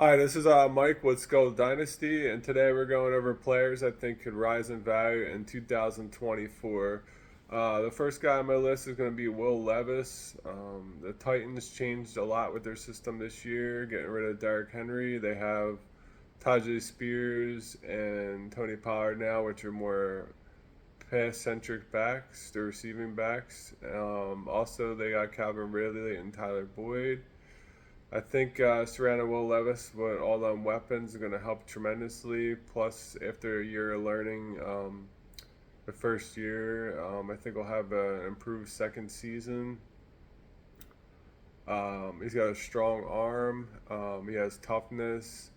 Hi, this is Mike with Skull Dynasty, and today we're going over players I think could rise in value in 2024. The first guy on my list is going to be Will Levis. The Titans changed a lot with their system this year, getting rid of Derrick Henry. They have Tajay Spears and Tony Pollard now, which are more pass-centric backs, the receiving backs. Also, they got Calvin Ridley and Tyler Boyd. I think surrounding Will Levis with all them weapons is going to help tremendously. Plus, after a year of learning, the first year, I think we'll have an improved second season. He's got a strong arm. He has toughness.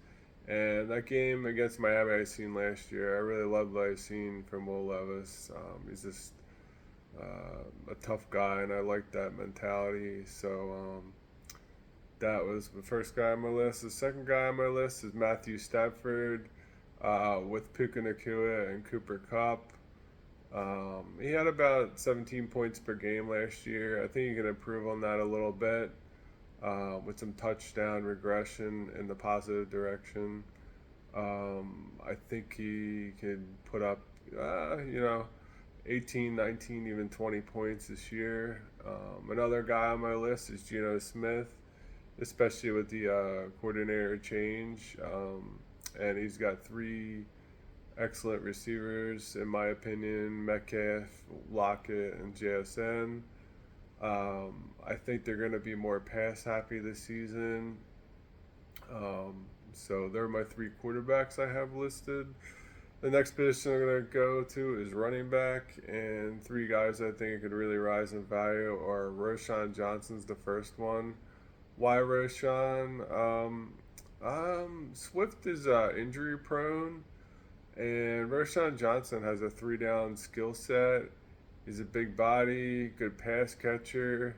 And that game against Miami I seen last year, I really loved what I seen from Will Levis. He's just a tough guy, and I like that mentality. So that was the first guy on my list. The second guy on my list is Matthew Stafford with Puka Nakua and Cooper Cup. He had about 17 points per game last year. I think he can improve on that a little bit with some touchdown regression in the positive direction. I think he could put up, 18, 19, even 20 points this year. Another guy on my list is Geno Smith, especially with the coordinator change. And he's got three excellent receivers, in my opinion: Metcalf, Lockett, and JSN. I think they're going to be more pass happy this season. So they're my three quarterbacks I have listed. The next position I'm going to go to is running back, and three guys I think could really rise in value are Roshan Johnson's the first one. Why Roshan? Swift is injury prone, and Roshan Johnson has a three down skill set. He's a big body, good pass catcher.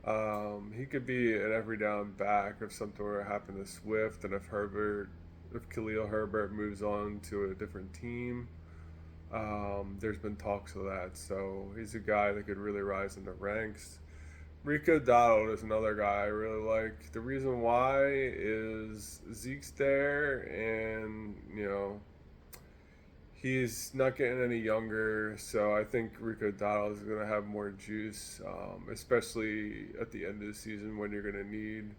He could be an every down back if something were to happen to Swift, and if Khalil Herbert moves on to a different team. There's been talks of that, so he's a guy that could really rise in the ranks. Rico Dowdle is another guy I really like. The reason why is Zeke's there, and he's not getting any younger. So I think Rico Dowdle is going to have more juice, especially at the end of the season when you're going to need,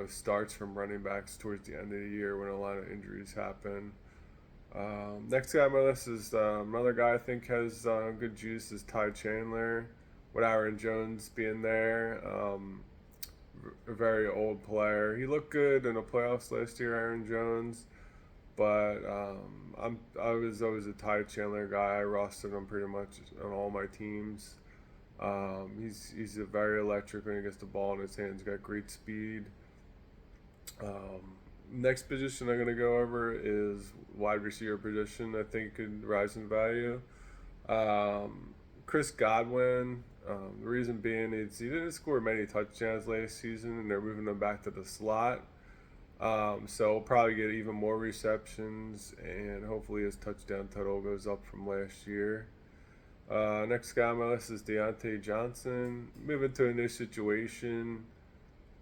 starts from running backs towards the end of the year when a lot of injuries happen. Next guy on my list is another guy I think has good juice is Ty Chandler, with Aaron Jones being there. A very old player. He looked good in the playoffs last year, Aaron Jones, but I was always a Ty Chandler guy. I rostered him pretty much on all my teams. He's a very electric when he gets the ball in his hands. He's got great speed. Next position I'm going to go over is wide receiver position. I think could rise in value. Chris Godwin. The reason being is he didn't score many touchdowns last season, and they're moving him back to the slot. So he'll probably get even more receptions, and hopefully his touchdown total goes up from last year. Next guy on my list is Deontay Johnson. Moving to a new situation,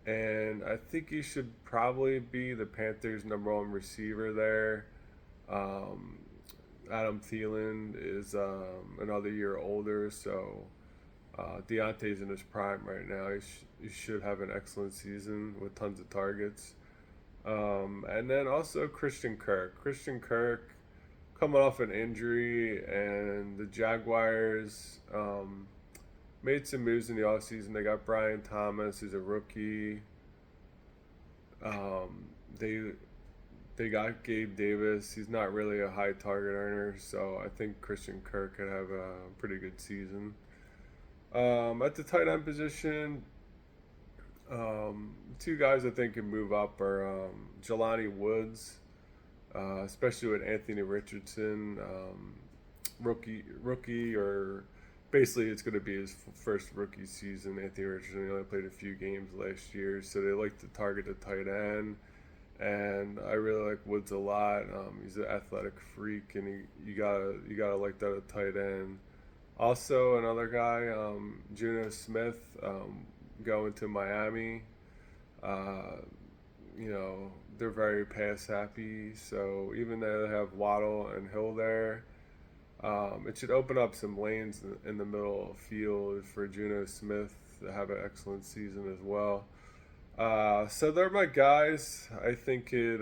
and I think he should probably be the Panthers' number one receiver there. Um, Adam Thielen is another year older, so Deontay's in his prime right now. He should have an excellent season with tons of targets. And then also Christian Kirk. Christian Kirk coming off an injury, and the Jaguars made some moves in the offseason. They got Brian Thomas, who's a rookie. Um, they they got Gabe Davis. He's not really a high target earner, so I think Christian Kirk could have a pretty good season. At the tight end position, two guys I think can move up are Jelani Woods, especially with Anthony Richardson, rookie, or basically it's going to be his first rookie season. Anthony Richardson only played a few games last year, so they like to target the tight end. And I really like Woods a lot. He's an athletic freak, and you gotta like that at tight end. Also, another guy, Juno Smith, going to Miami. Uh, you know, they're very pass happy. So even though they have Waddle and Hill there, it should open up some lanes in the middle field for Juno Smith to have an excellent season as well. So they're my guys. I think could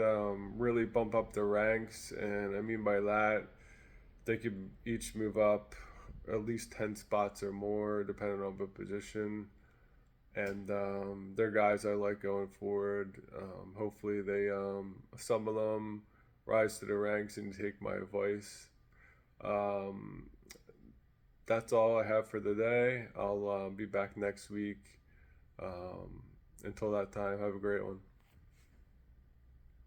really bump up the ranks, and I mean by that, they could each move up at least 10 spots or more, depending on the position. And they're guys I like going forward. Hopefully, some of them rise to the ranks and take my advice. Um, that's all I have for the day. I'll be back next week. Um, until that time, have a great one.